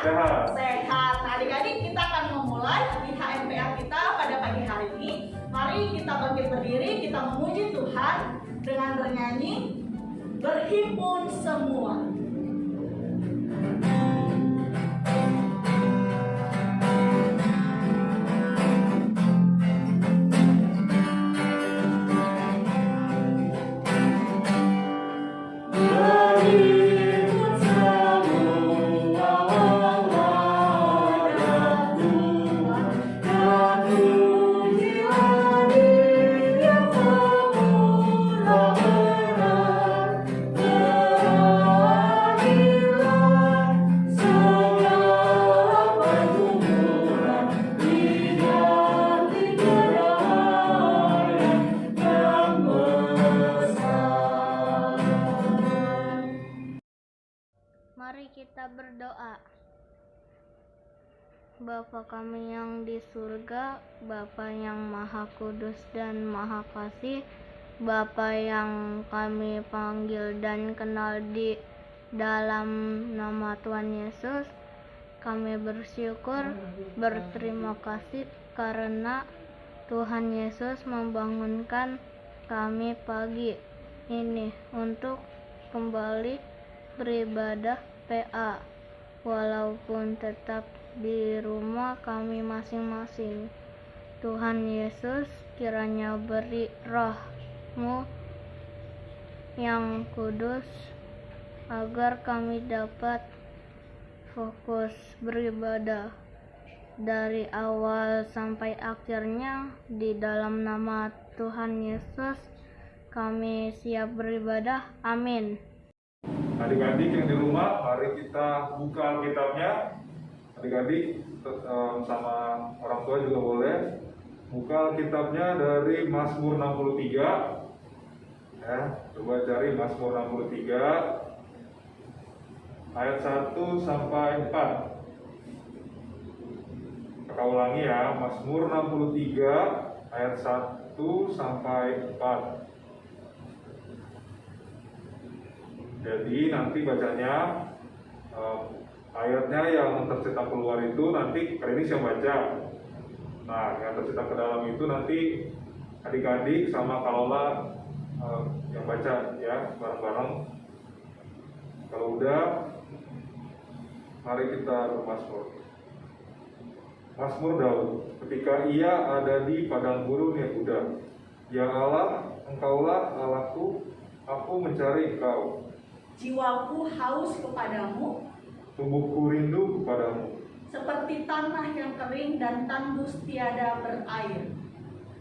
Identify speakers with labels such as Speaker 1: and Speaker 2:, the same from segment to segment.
Speaker 1: Sehat. Nah, adik-adik, kita akan memulai di HMPA kita pada pagi hari ini. Mari kita bangkit berdiri, kita memuji Tuhan dengan bernyanyi Berhimpun Semua.
Speaker 2: Mari kita berdoa. Bapa kami yang di surga, Bapa yang maha kudus dan maha kasih, Bapa yang kami panggil dan kenal di dalam nama Tuhan Yesus, kami bersyukur, berterima kasih karena Tuhan Yesus membangunkan kami pagi ini untuk kembali beribadah PA, walaupun tetap di rumah kami masing-masing. Tuhan Yesus, kiranya beri Roh-Mu yang kudus agar kami dapat fokus beribadah dari awal sampai akhirnya. Di dalam nama Tuhan Yesus kami siap beribadah. Amin.
Speaker 3: Adik-adik yang di rumah, mari kita buka Alkitabnya. Adik-adik sama orang tua juga boleh buka Alkitabnya dari Mazmur 63. Ya, coba cari Mazmur 63 ayat 1 sampai 4. Kita ulangi ya, Mazmur 63 ayat 1 sampai 4. Jadi nanti bacanya ayatnya yang tercetak keluar itu nanti Karinis yang baca. Nah, yang tercetak ke dalam itu nanti adik-adik sama Kalola yang baca ya bareng-bareng. Kalau udah, mari kita bermazmur. Mazmur Daud. Ketika ia ada di padang gurun Yehuda, ya Allah, Engkaulah Allahku, aku mencari Engkau.
Speaker 1: Jiwaku haus kepadamu,
Speaker 3: Tubuhku rindu kepadamu,
Speaker 1: seperti tanah yang kering dan tandus tiada berair.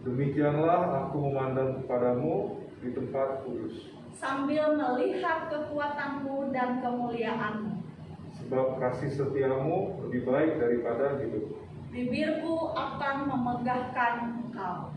Speaker 3: Demikianlah aku memandang kepadamu di tempat kudus,
Speaker 1: Sambil melihat kekuatanmu dan kemuliaanmu.
Speaker 3: sebab kasih setiamu lebih baik daripada hidup.
Speaker 1: Bibirku akan memegahkan Engkau.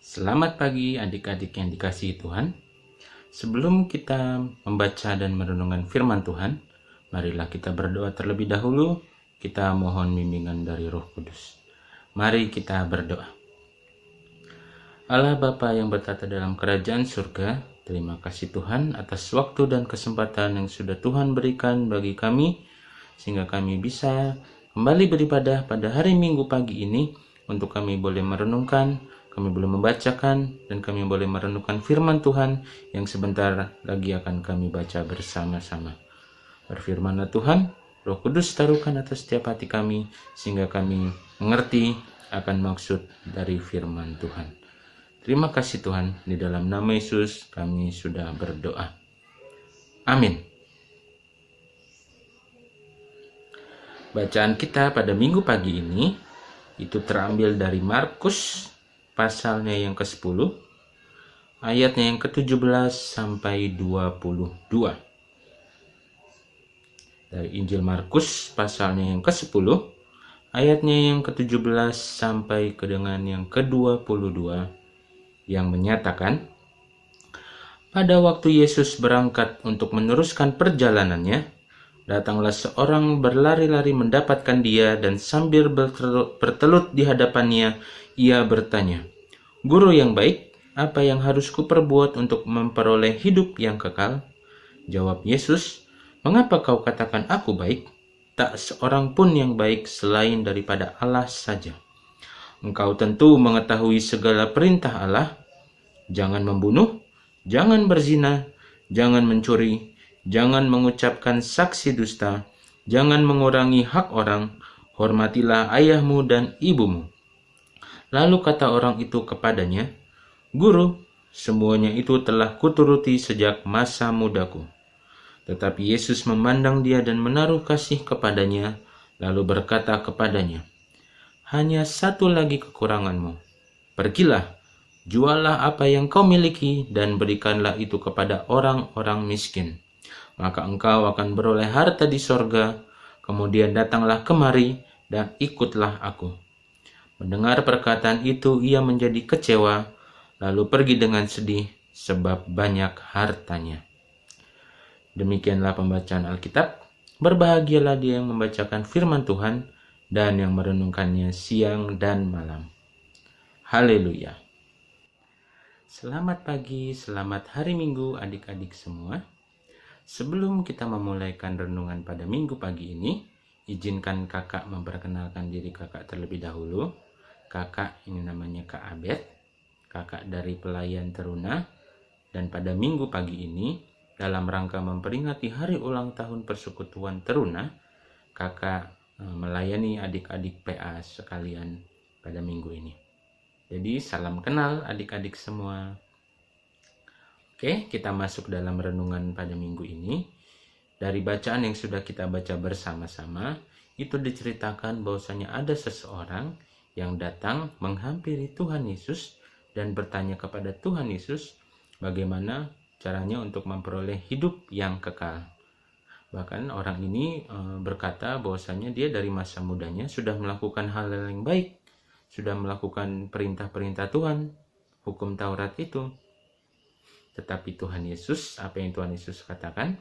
Speaker 4: Selamat pagi adik-adik yang dikasihi Tuhan. Sebelum kita membaca dan merenungkan firman Tuhan, marilah kita berdoa terlebih dahulu. Kita mohon bimbingan dari Roh Kudus. Mari kita berdoa. Allah Bapa yang bertata dalam kerajaan surga, terima kasih Tuhan atas waktu dan kesempatan yang sudah Tuhan berikan bagi kami, sehingga kami bisa kembali beribadah pada hari Minggu pagi ini, untuk kami boleh merenungkan, kami boleh membacakan, dan kami boleh merenungkan firman Tuhan yang sebentar lagi akan kami baca bersama-sama. Berfirmanlah Tuhan, Roh Kudus taruhkan atas setiap hati kami, sehingga kami mengerti akan maksud dari firman Tuhan. Terima kasih Tuhan, di dalam nama Yesus kami sudah berdoa. Amin. Bacaan kita pada minggu pagi ini itu terambil dari Markus pasalnya yang ke-10, ayatnya yang ke-17 sampai 22. Dari Injil Markus pasalnya yang ke-10, ayatnya yang ke-17 sampai ke dengan yang ke-22, yang menyatakan, pada waktu Yesus berangkat untuk meneruskan perjalanannya, datanglah seorang berlari-lari mendapatkan dia, dan sambil bertelut di hadapannya, ia bertanya, "Guru yang baik, apa yang harus kuperbuat untuk memperoleh hidup yang kekal?" Jawab Yesus, "Mengapa kau katakan aku baik? Tak seorang pun yang baik selain daripada Allah saja. Engkau tentu mengetahui segala perintah Allah. Jangan membunuh, jangan berzina, jangan mencuri, jangan mengucapkan saksi dusta, jangan mengurangi hak orang, hormatilah ayahmu dan ibumu." Lalu kata orang itu kepadanya, "Guru, semuanya itu telah kuturuti sejak masa mudaku." Tetapi Yesus memandang dia dan menaruh kasih kepadanya, lalu berkata kepadanya, "Hanya satu lagi kekuranganmu. Pergilah, jualah apa yang kau miliki dan berikanlah itu kepada orang-orang miskin. Maka engkau akan beroleh harta di sorga. Kemudian datanglah kemari dan ikutlah aku." Mendengar perkataan itu, ia menjadi kecewa, lalu pergi dengan sedih sebab banyak hartanya. Demikianlah pembacaan Alkitab. Berbahagialah dia yang membacakan firman Tuhan dan yang merenungkannya siang dan malam. Haleluya. Selamat pagi, selamat hari Minggu adik-adik semua. Sebelum kita memulaikan renungan pada minggu pagi ini, izinkan kakak memperkenalkan diri kakak terlebih dahulu. Kakak ini namanya Kak Abed, kakak dari Pelayan Teruna. Dan pada minggu pagi ini, dalam rangka memperingati hari ulang tahun Persekutuan Teruna, kakak melayani adik-adik PA sekalian pada minggu ini. Jadi salam kenal adik-adik semua. Oke, kita masuk dalam renungan pada minggu ini. Dari bacaan yang sudah kita baca bersama-sama, itu diceritakan bahwasanya ada seseorang yang datang menghampiri Tuhan Yesus dan bertanya kepada Tuhan Yesus bagaimana caranya untuk memperoleh hidup yang kekal. Bahkan orang ini berkata bahwasanya dia dari masa mudanya sudah melakukan hal yang baik, sudah melakukan perintah-perintah Tuhan, hukum Taurat itu. Tetapi Tuhan Yesus, apa yang Tuhan Yesus katakan?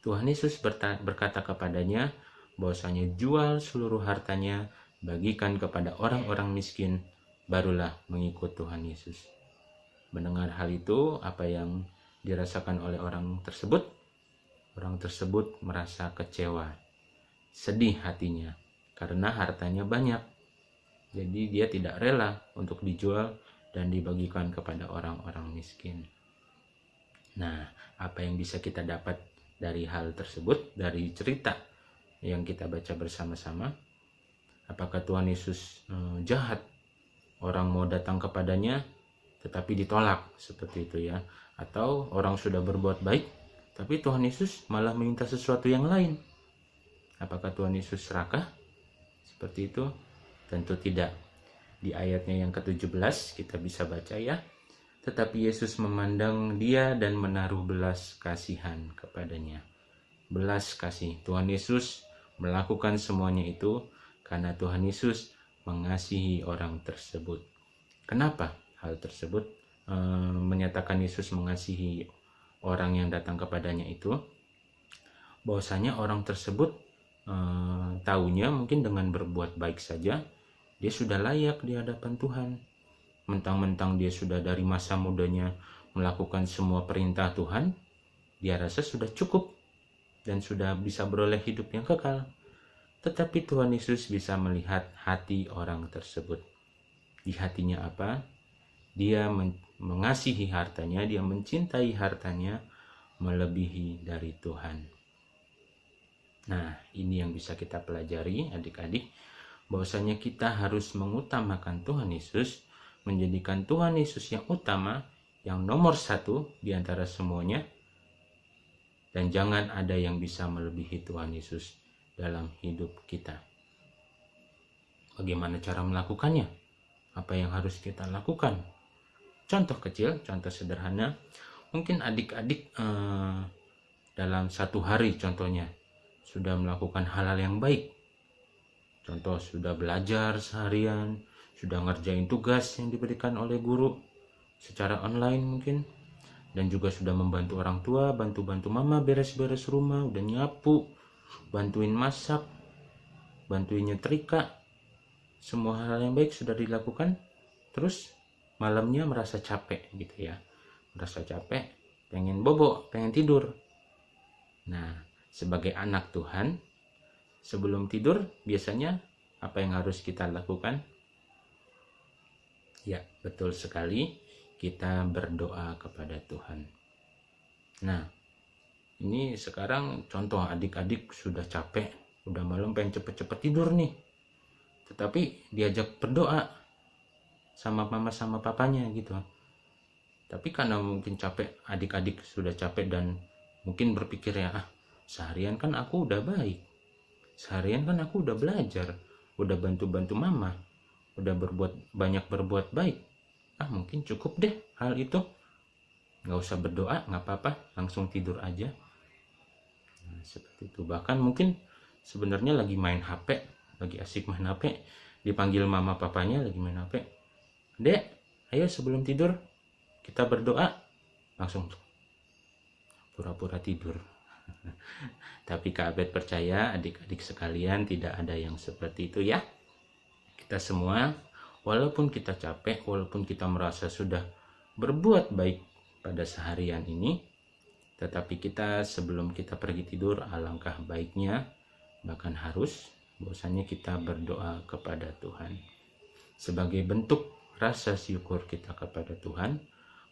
Speaker 4: Tuhan Yesus berkata kepadanya bahwasanya jual seluruh hartanya, bagikan kepada orang-orang miskin, barulah mengikut Tuhan Yesus. Mendengar hal itu, apa yang dirasakan oleh orang tersebut? Orang tersebut merasa kecewa, sedih hatinya, karena hartanya banyak. Jadi dia tidak rela untuk dijual dan dibagikan kepada orang-orang miskin. Nah, apa yang bisa kita dapat dari hal tersebut, dari cerita yang kita baca bersama-sama? Apakah Tuhan Yesus jahat? Orang mau datang kepadanya tetapi ditolak, seperti itu ya. Atau orang sudah berbuat baik tapi Tuhan Yesus malah meminta sesuatu yang lain. Apakah Tuhan Yesus serakah? Seperti itu? Tentu tidak. Di ayatnya yang ke-17 kita bisa baca ya. Tetapi Yesus memandang dia dan menaruh belas kasihan kepadanya. Belas kasih. Tuhan Yesus melakukan semuanya itu karena Tuhan Yesus mengasihi orang tersebut. Kenapa hal tersebut menyatakan Yesus mengasihi orang yang datang kepadanya itu? Bahwasanya orang tersebut taunya mungkin dengan berbuat baik saja dia sudah layak di hadapan Tuhan. Mentang-mentang dia sudah dari masa mudanya melakukan semua perintah Tuhan, dia rasa sudah cukup dan sudah bisa beroleh hidup yang kekal. Tetapi Tuhan Yesus bisa melihat hati orang tersebut. Di hatinya apa? Dia mengasihi hartanya, dia mencintai hartanya melebihi dari Tuhan. Nah, ini yang bisa kita pelajari adik-adik, bahwasanya kita harus mengutamakan Tuhan Yesus, menjadikan Tuhan Yesus yang utama, yang nomor satu di antara semuanya, dan jangan ada yang bisa melebihi Tuhan Yesus dalam hidup kita. Bagaimana cara melakukannya? Apa yang harus kita lakukan? Contoh kecil, contoh sederhana, mungkin adik-adik dalam satu hari contohnya sudah melakukan hal-hal yang baik. Contoh, sudah belajar seharian, sudah ngerjain tugas yang diberikan oleh guru secara online mungkin, dan juga sudah membantu orang tua, bantu-bantu mama beres-beres rumah, udah nyapu, bantuin masak, bantuin nyetrika. Semua hal yang baik sudah dilakukan. Terus malamnya merasa capek gitu ya, merasa capek, pengen bobo, pengen tidur. Nah, sebagai anak Tuhan, sebelum tidur biasanya apa yang harus kita lakukan? Ya, betul sekali, kita berdoa kepada Tuhan. Nah, ini sekarang contoh adik-adik sudah capek, udah malam pengen cepet-cepet tidur nih, tetapi diajak berdoa sama mama sama papanya gitu. Tapi karena mungkin capek, adik-adik sudah capek dan mungkin berpikir ya, seharian kan aku udah baik, seharian kan aku udah belajar, udah bantu-bantu mama, udah banyak berbuat baik, mungkin cukup deh hal itu, nggak usah berdoa, nggak apa-apa, langsung tidur aja. Nah, seperti itu. Bahkan mungkin sebenarnya lagi main HP, lagi asik main HP, dipanggil mama papanya lagi main HP, "Dek, ayo sebelum tidur kita berdoa," langsung pura-pura tidur. Tapi Kak Abed percaya adik-adik sekalian tidak ada yang seperti itu ya. Kita semua, walaupun kita capek, walaupun kita merasa sudah berbuat baik pada seharian ini, tetapi kita sebelum kita pergi tidur, alangkah baiknya, bahkan harus, bahwasanya kita berdoa kepada Tuhan. Sebagai bentuk rasa syukur kita kepada Tuhan,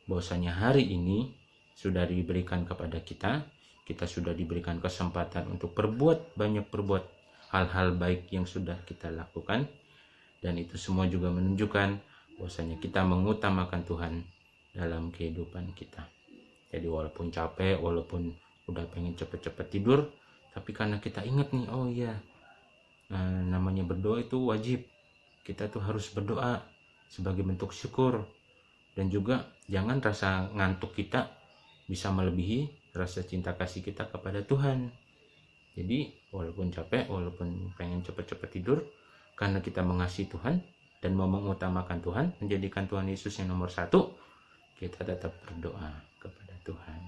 Speaker 4: bahwasanya hari ini sudah diberikan kepada kita sudah diberikan kesempatan untuk banyak berbuat hal-hal baik yang sudah kita lakukan, dan itu semua juga menunjukkan bahwasanya kita mengutamakan Tuhan dalam kehidupan kita. Jadi walaupun capek, walaupun udah pengen cepet-cepet tidur, tapi karena kita ingat nih, oh iya, namanya berdoa itu wajib, kita tuh harus berdoa sebagai bentuk syukur, dan juga jangan rasa ngantuk kita bisa melebihi rasa cinta kasih kita kepada Tuhan. Jadi walaupun capek, walaupun pengen cepet-cepet tidur, karena kita mengasihi Tuhan dan mau mengutamakan Tuhan, menjadikan Tuhan Yesus yang nomor satu, kita tetap berdoa kepada Tuhan.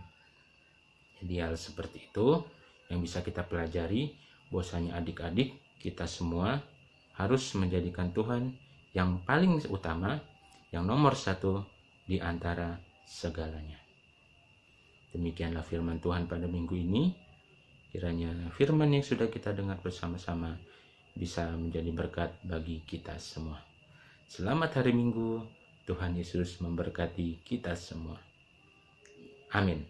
Speaker 4: Jadi hal seperti itu yang bisa kita pelajari, bahwasanya adik-adik kita semua harus menjadikan Tuhan yang paling utama, yang nomor satu di antara segalanya. Demikianlah firman Tuhan pada minggu ini. Kiranya firman yang sudah kita dengar bersama-sama bisa menjadi berkat bagi kita semua. Selamat hari Minggu. Tuhan Yesus memberkati kita semua. Amin.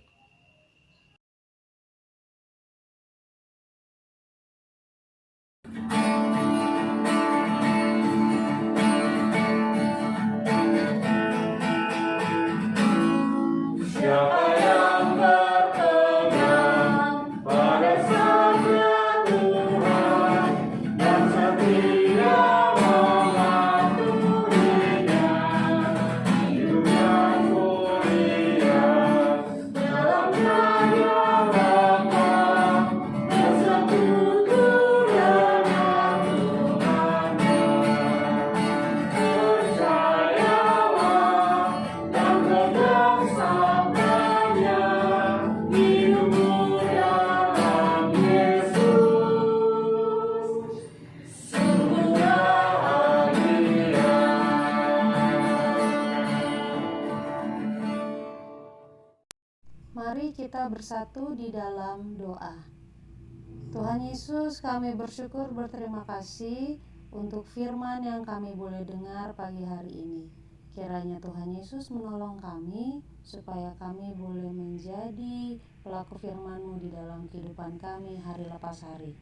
Speaker 5: Mari kita bersatu di dalam doa. Tuhan Yesus, kami bersyukur berterima kasih untuk firman yang kami boleh dengar pagi hari ini. Kiranya Tuhan Yesus menolong kami supaya kami boleh menjadi pelaku firman-Mu di dalam kehidupan kami hari lepas hari.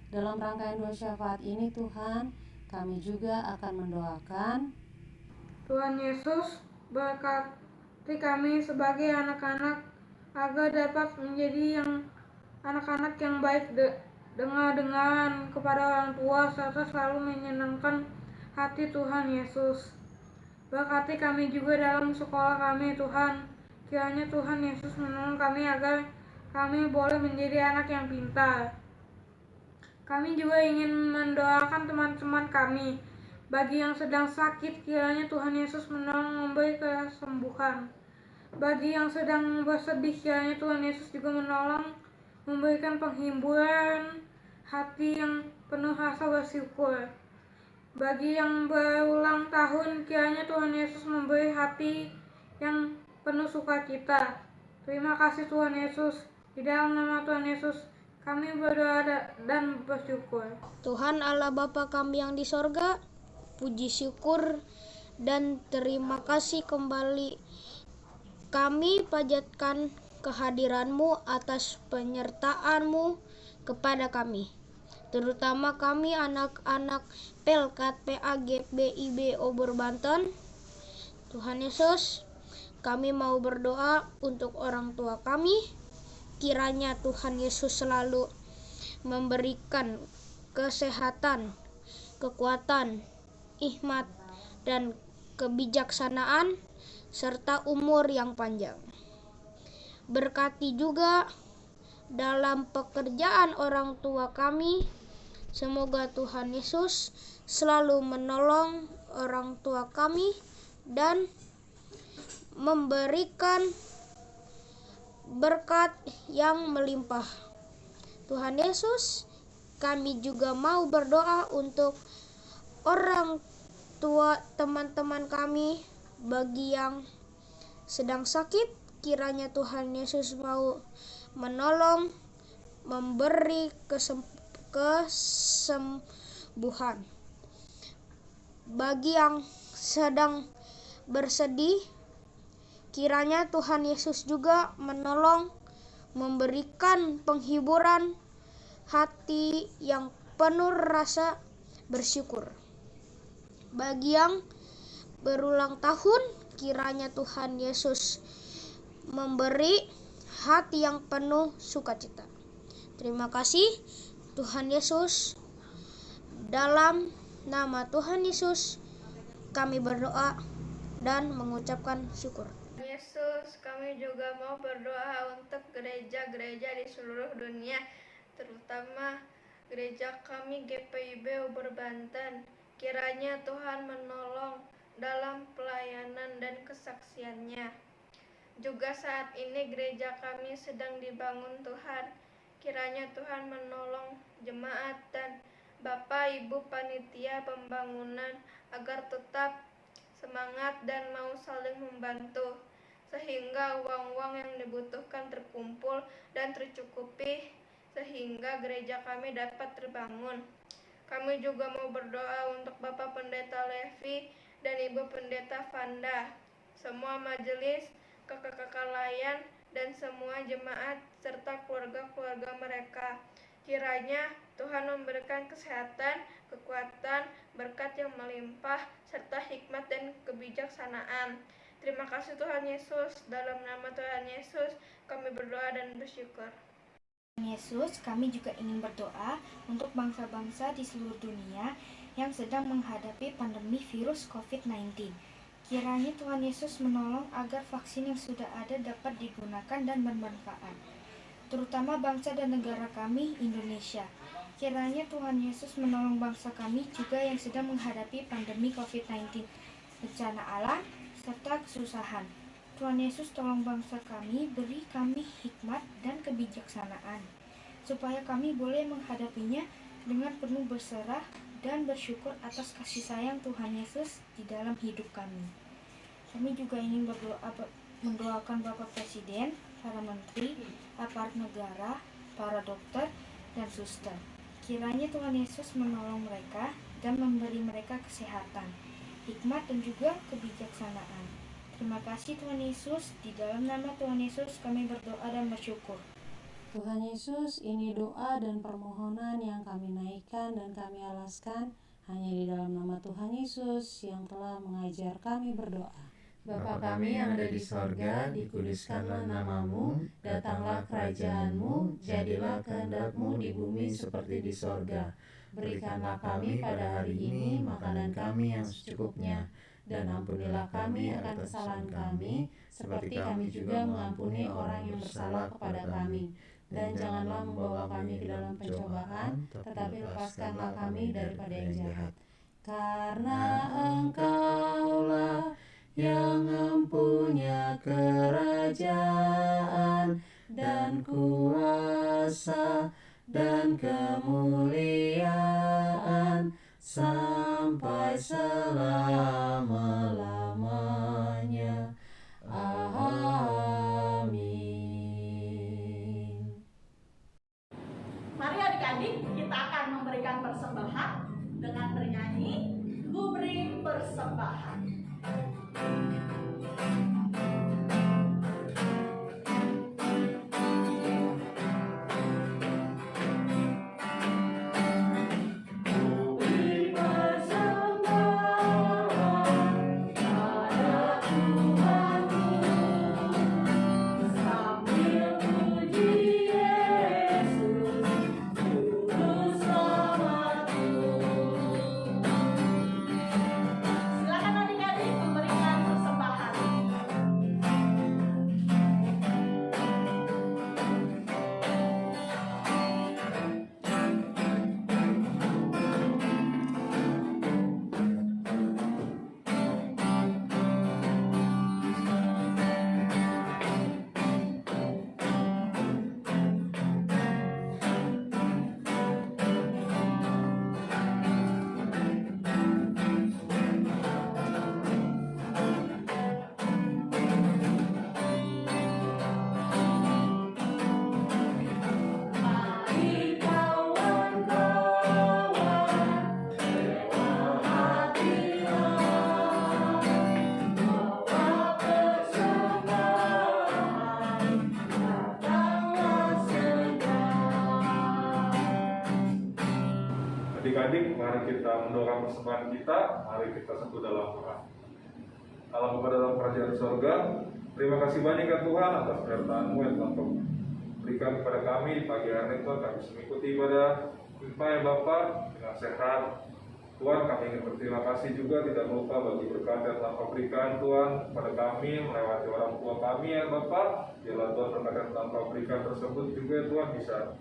Speaker 5: Dalam rangkaian doa syafaat ini Tuhan, kami juga akan mendoakan
Speaker 6: Tuhan Yesus, berkati kami sebagai anak-anak agar dapat menjadi anak-anak yang baik dengan kepada orang tua serta selalu menyenangkan hati Tuhan Yesus. Berkati kami juga dalam sekolah kami Tuhan. Kiranya Tuhan Yesus menolong kami agar kami boleh menjadi anak yang pintar. Kami juga ingin mendoakan teman-teman kami. Bagi yang sedang sakit, kiranya Tuhan Yesus menolong memberi kesembuhan. Bagi yang sedang bersedih, kiranya Tuhan Yesus juga menolong memberikan penghiburan hati yang penuh rasa bersyukur. Bagi yang berulang tahun, kiranya Tuhan Yesus memberi hati yang penuh sukacita. Terima kasih Tuhan Yesus. Di dalam nama Tuhan Yesus, kami berdoa dan bersyukur.
Speaker 2: Tuhan Allah Bapa kami yang di sorga, puji syukur dan terima kasih kembali kami panjatkan kehadiran-Mu atas penyertaan-Mu kepada kami, terutama kami anak-anak Pelkat PAGP Obor Banten. Tuhan Yesus, kami mau berdoa untuk orang tua kami. Kiranya Tuhan Yesus selalu memberikan kesehatan, kekuatan, hikmat, dan kebijaksanaan, serta umur yang panjang. Berkati juga dalam pekerjaan orang tua kami. Semoga Tuhan Yesus selalu menolong orang tua kami dan memberikan berkat yang melimpah. Tuhan Yesus, kami juga mau berdoa untuk orang tua teman-teman kami. Bagi yang sedang sakit, kiranya Tuhan Yesus mau menolong, memberi kesembuhan. Bagi yang sedang bersedih, kiranya Tuhan Yesus juga menolong, memberikan penghiburan hati yang penuh rasa bersyukur. Bagi yang berulang tahun, kiranya Tuhan Yesus memberi hati yang penuh sukacita. Terima kasih Tuhan Yesus. Dalam nama Tuhan Yesus kami berdoa dan mengucapkan syukur.
Speaker 7: Yesus, kami juga mau berdoa untuk gereja-gereja di seluruh dunia, terutama gereja kami GPIB Obor Banten. Kiranya Tuhan menolong dalam pelayanan dan kesaksiannya. Juga saat ini gereja kami sedang dibangun Tuhan. Kiranya Tuhan menolong jemaat dan Bapak Ibu panitia pembangunan agar tetap semangat dan mau saling membantu, sehingga uang-uang yang dibutuhkan terkumpul dan tercukupi sehingga gereja kami dapat terbangun. Kami juga mau berdoa untuk Bapak Pendeta Levi dan Ibu Pendeta Vanda, semua majelis, kakak-kakak layan, dan semua jemaat serta keluarga-keluarga mereka. Kiranya Tuhan memberikan kesehatan, kekuatan, berkat yang melimpah, serta hikmat dan kebijaksanaan. Terima kasih Tuhan Yesus. Dalam nama Tuhan Yesus kami berdoa dan bersyukur.
Speaker 8: Tuhan Yesus, kami juga ingin berdoa untuk bangsa-bangsa di seluruh dunia yang sedang menghadapi pandemi virus COVID-19. Kiranya Tuhan Yesus menolong agar vaksin yang sudah ada dapat digunakan dan bermanfaat, terutama bangsa dan negara kami, Indonesia. Kiranya Tuhan Yesus menolong bangsa kami juga yang sedang menghadapi pandemi COVID-19, bencana alam, serta kesusahan. Tuhan Yesus tolong bangsa kami, beri kami hikmat dan kebijaksanaan, supaya kami boleh menghadapinya dengan penuh berserah dan bersyukur atas kasih sayang Tuhan Yesus di dalam hidup kami. Kami juga ingin mendoakan Bapak Presiden, para menteri, aparat negara, para dokter, dan suster. Kiranya Tuhan Yesus menolong mereka dan memberi mereka kesehatan, hikmat, dan juga kebijaksanaan. Terima kasih Tuhan Yesus, di dalam nama Tuhan Yesus kami berdoa dan bersyukur.
Speaker 5: Tuhan Yesus, ini doa dan permohonan yang kami naikkan dan kami alaskan hanya di dalam nama Tuhan Yesus yang telah mengajar kami berdoa.
Speaker 9: Bapa kami yang ada di sorga, dikuduskanlah namamu, datanglah kerajaanmu, jadilah kehendak-mu di bumi seperti di sorga. Berikanlah kami pada hari ini makanan kami yang secukupnya, dan ampunilah kami akan kesalahan kami, seperti kami juga mengampuni orang yang bersalah kepada kami. Dan janganlah membawa kami ke dalam pencobaan, tetapi lepaskanlah kami daripada yang jahat. Karena Engkaulah yang mempunyai kerajaan dan kuasa dan kemuliaan sampai selama-lamanya. Amin.
Speaker 1: Mari adik-adik, kita akan memberikan persembahan dengan bernyanyi Ku Beri Persembahan.
Speaker 3: Adik-adik, mari kita mendoakan persembahan kita, mari kita satu dalam doa. Allah Bapa dalam kerajaan sorga, terima kasih banyak ya Tuhan atas penyertaan-Mu yang telah Kau berikan kepada kami di pagi hari ini. Tuhan, kami mengikuti ibadah Mimpa ya Bapa dengan sehat. Tuhan, kami ingin berterima kasih juga tidak lupa bagi berkat yang telah Kau berikan Tuhan kepada kami melewati orang tua kami ya Bapa. Biarlah Tuhan berkat yang telah Kau berikan tersebut juga Tuhan bisa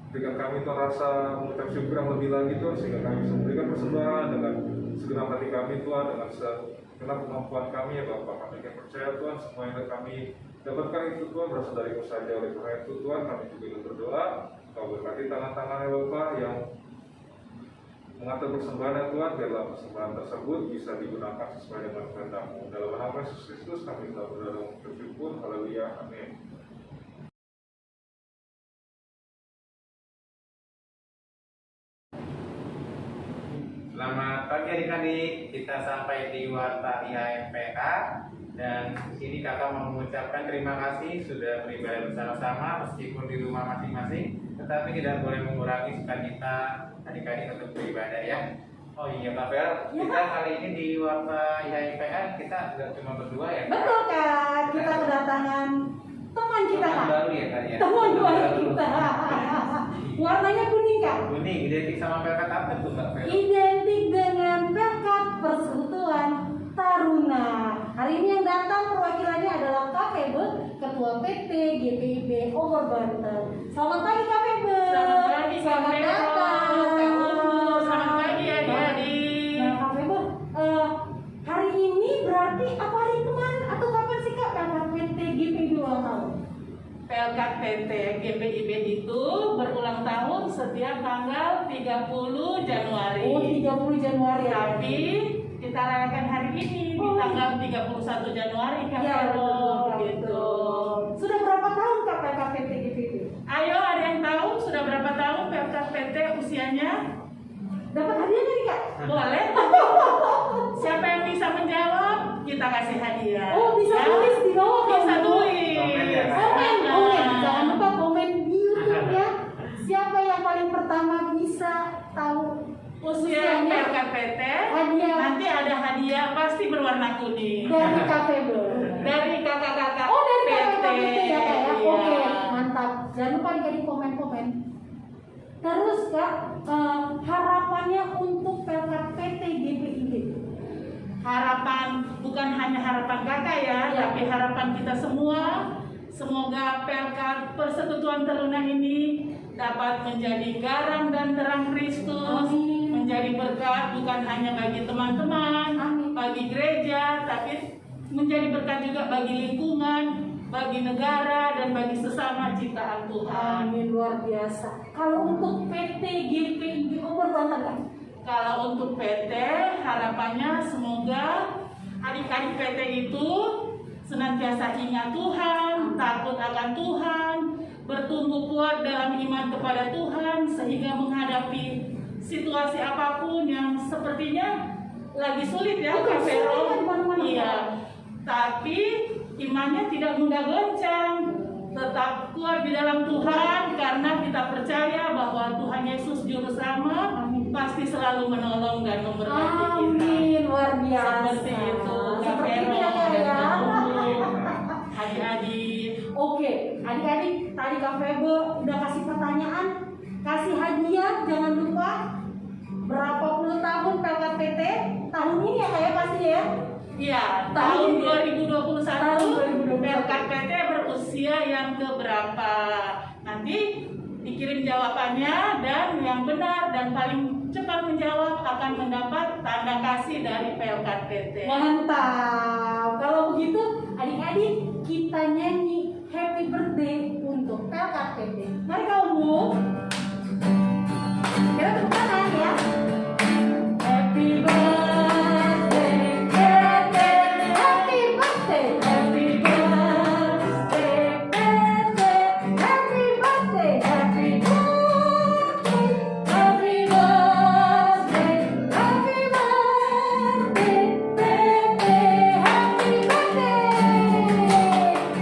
Speaker 3: berikan kami Tuhan rasa mengucap syukur yang lebih lagi Tuhan, sehingga kami bisa memberikan persembahan dengan segenap hati kami Tuhan, dengan segenap kemampuan kami ya Bapak. Kami ingin percaya Tuhan, semua yang kami dapatkan itu Tuhan berasal dari Kau saja. Oleh karena itu Tuhan, kami juga ingin berdoa Kau berkati tangan-tangan ya Bapak yang mengatur persembahan ya Tuhan, biarlah persembahan tersebut bisa digunakan sesuai dengan kehendak-Mu. Dalam nama Yesus Kristus kami telah berdoa dan mengucap syukur. Haleluya, amin.
Speaker 4: Selamat pagi adik-adik, kita sampai di Warta IHMPA dan di sini kakak mau mengucapkan terima kasih sudah beribadah bersama-sama meskipun di rumah masing-masing, tetapi tidak boleh mengurangi sukacita adik-adik untuk beribadah ya. Oh iya Kak Bel, kita kali ini di Warta IHMPA kita nggak cuma berdua ya Kak?
Speaker 10: Betul Kak, kita kedatangan teman kita Kak.
Speaker 4: Baru ya Kak ya?
Speaker 10: Teman baru kita. Warnanya kuning Kak.
Speaker 4: Kuning, identik sama pelkat apa tuh Kak Bel?
Speaker 10: Identik dengan pelkat Persekutuan Taruna. Hari ini yang datang perwakilannya adalah Kak Febe, Ketua PT GPIB Over Banten. Selamat pagi Kak Febe.
Speaker 11: Selamat pagi Kak Febe. Selamat pagi adik-adik.
Speaker 10: Nah Kak Febe, hari ini berarti apa hari kemarin atau kapan sih Kak pelkat PT GPIB ulang tahun?
Speaker 11: Pelkat PT GPIB itu berulang tahun setiap tanggal 30 Januari.
Speaker 10: Oh, 30 Januari.
Speaker 11: Tapi kita rayakan hari ini di tanggal 31 Januari Kak
Speaker 10: Ya,
Speaker 11: Febo, gitu.
Speaker 10: Sudah berapa tahun Kak pelkat PT GPIB?
Speaker 11: Ayo, ada yang tahu sudah berapa tahun pelkat PT usianya?
Speaker 10: Dapat hadiah nih Kak?
Speaker 11: Boleh. Siapa yang bisa menjawab? Kita kasih hadiah.
Speaker 10: Oh, bisa
Speaker 11: Ya.
Speaker 10: tulis di bawah
Speaker 11: Bisa
Speaker 10: kamu.
Speaker 11: tulis.
Speaker 3: Komen ya, Kak.
Speaker 10: Komen. Jangan lupa komen di YouTube ya. Siapa yang paling pertama bisa tahu
Speaker 11: Usia PLKPT,
Speaker 10: hadiah
Speaker 11: nanti ada hadiah pasti berwarna kuning.
Speaker 10: dari Kafebel.
Speaker 11: Dari kakak-kakak
Speaker 10: Oh, dari
Speaker 11: PT.
Speaker 10: KPPT ya Kak ya.
Speaker 11: Iya.
Speaker 10: Oke, mantap. Jangan lupa di komen-komen. Terus Kak, harapannya untuk PLKPT GPIB.
Speaker 11: Harapan bukan hanya harapan kakak ya,
Speaker 10: Ya.
Speaker 11: tapi harapan kita semua. Semoga PLK Persekutuan Teruna ini dapat menjadi garam dan terang Kristus,
Speaker 10: Amin.
Speaker 11: menjadi berkat bukan hanya bagi teman-teman,
Speaker 10: Amin.
Speaker 11: bagi gereja, tapi menjadi berkat juga bagi lingkungan, bagi negara, dan bagi sesama ciptaan Tuhan.
Speaker 10: Amin, luar biasa. Kalau untuk PT GPIB Overbanten Kak?
Speaker 11: Kalau untuk PT, harapannya semoga adik-adik PT itu senantiasa ingat Tuhan, takut akan Tuhan, bertumbuh kuat dalam iman kepada Tuhan, sehingga menghadapi situasi apapun yang sepertinya lagi sulit ya,
Speaker 10: Betul,
Speaker 11: Kak Vero.
Speaker 10: sulit kan, mana-mana.
Speaker 11: Iya, tapi imannya tidak mudah goncang. Tetap kuat di dalam Tuhan karena kita percaya bahwa Tuhan Yesus Juru Selamat pasti selalu menolong dan memberkati kita.
Speaker 10: Amin, luar biasa.
Speaker 11: Seperti itu, Kak
Speaker 10: Seperti
Speaker 11: Vero.
Speaker 10: itu ya Kak ya.
Speaker 11: Adik-adik,
Speaker 10: Oke, adik-adik, tadi Kak Febe udah kasih pertanyaan, kasih hadiah, jangan lupa berapa puluh tahun PLKPT tahun ini ya Kak ya pasti ya.
Speaker 11: iya,
Speaker 10: Tahun
Speaker 11: tahun
Speaker 10: ini.
Speaker 11: 2021
Speaker 10: Tahun 2021.
Speaker 11: PLKPT berusia yang keberapa? Nanti dikirim jawabannya, dan yang benar dan paling cepat menjawab akan mendapat tanda kasih dari PLKPT.
Speaker 10: Mantap. Kalau begitu, adik-adik kita nyanyi Happy Birthday untuk PLKPT. Mari kamu. Kita tepuk tangan ya. Happy birthday, birthday, happy birthday, happy birthday, birthday, happy birthday, happy birthday, happy birthday, happy birthday, birthday, happy birthday.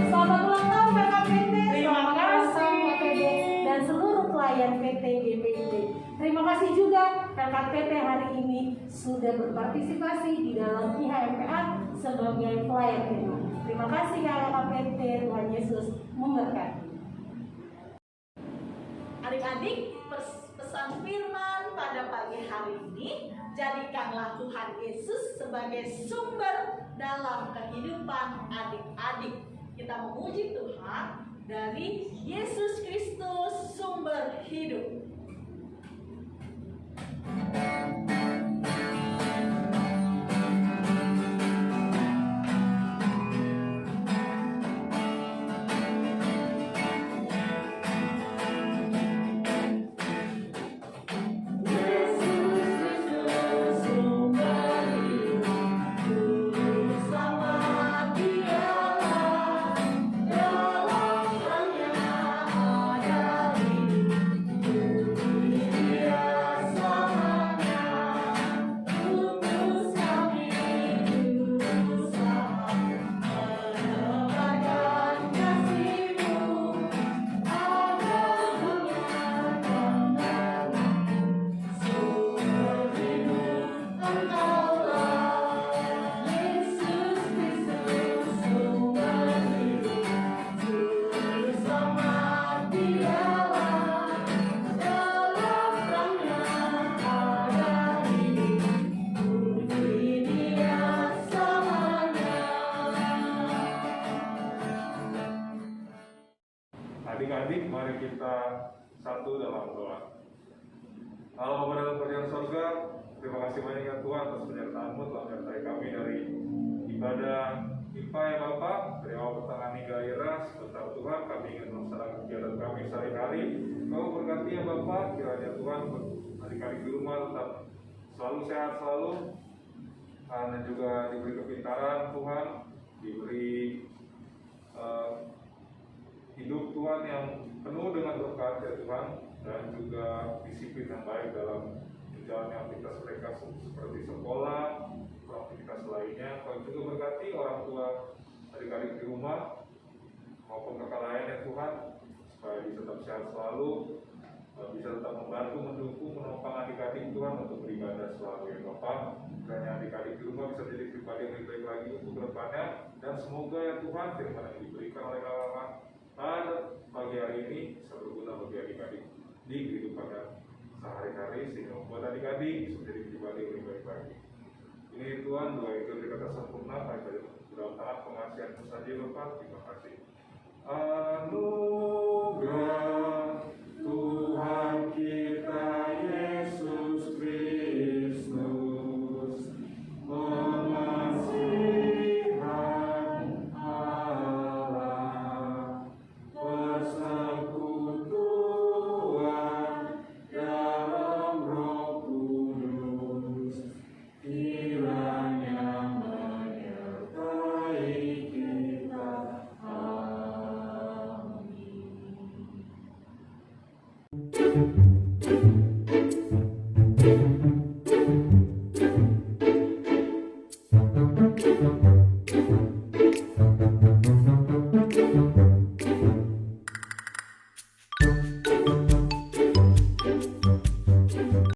Speaker 10: Selamat ulang tahun PLKPT.
Speaker 11: Terima
Speaker 10: Selamat ulang tahun
Speaker 11: kasih.
Speaker 10: PTG dan seluruh pelayan PT GPIB. Terima kasih juga PLKPT hari ini sudah berpartisipasi di dalam IHMPA sebagai pelayan firman. Terima kasih PLKPT, Tuhan Yesus memberkati.
Speaker 1: Adik-adik, pesan firman pada pagi hari ini, jadikanlah Tuhan Yesus sebagai sumber dalam kehidupan adik-adik. Kita memuji Tuhan dari Yesus Kristus, sumber hidup.
Speaker 3: Adik-adik, mari kita satu dalam doa. Allah Bapa dalam kerajaan sorga, terima kasih banyak ya Tuhan atas penyertaan-Mu telah menyertai kami dari ibadah IPA ya Bapak, dari awal pertengahan hingga akhirnya. Sebentar Tuhan, kami ingin melaksanakan kegiatan kami sehari-hari. Kau berkati ya Bapak, kiranya Tuhan adik-adik di rumah tetap selalu sehat selalu, dan juga diberi kepintaran Tuhan, diberi hidup Tuhan yang penuh dengan berkat ya Tuhan, dan juga disiplin yang baik dalam menjalani aktivitas mereka seperti sekolah, aktivitas lainnya. Kau juga berkati orang tua adik-adik di rumah maupun kakak lain ya Tuhan, supaya bisa tetap sehat selalu, bisa tetap membantu, mendukung, menopang adik-adik Tuhan untuk beribadah selalu ya Bapak. Kiranya adik-adik di rumah bisa jadi pribadi yang lebih baik lagi untuk kedepannya, dan semoga ya Tuhan firman yang diberikan oleh Allah pada pagi hari ini bisa berguna bagi adik-adik di kehidupannya sehari-hari, sehingga membuat adik-adik bisa jadi pribadi yang lebih baik lagi. Ini Tuhan, doa itu dikata sempurna pada dalam tangan pengasihan saja Bapak. Terima kasih. Anugerah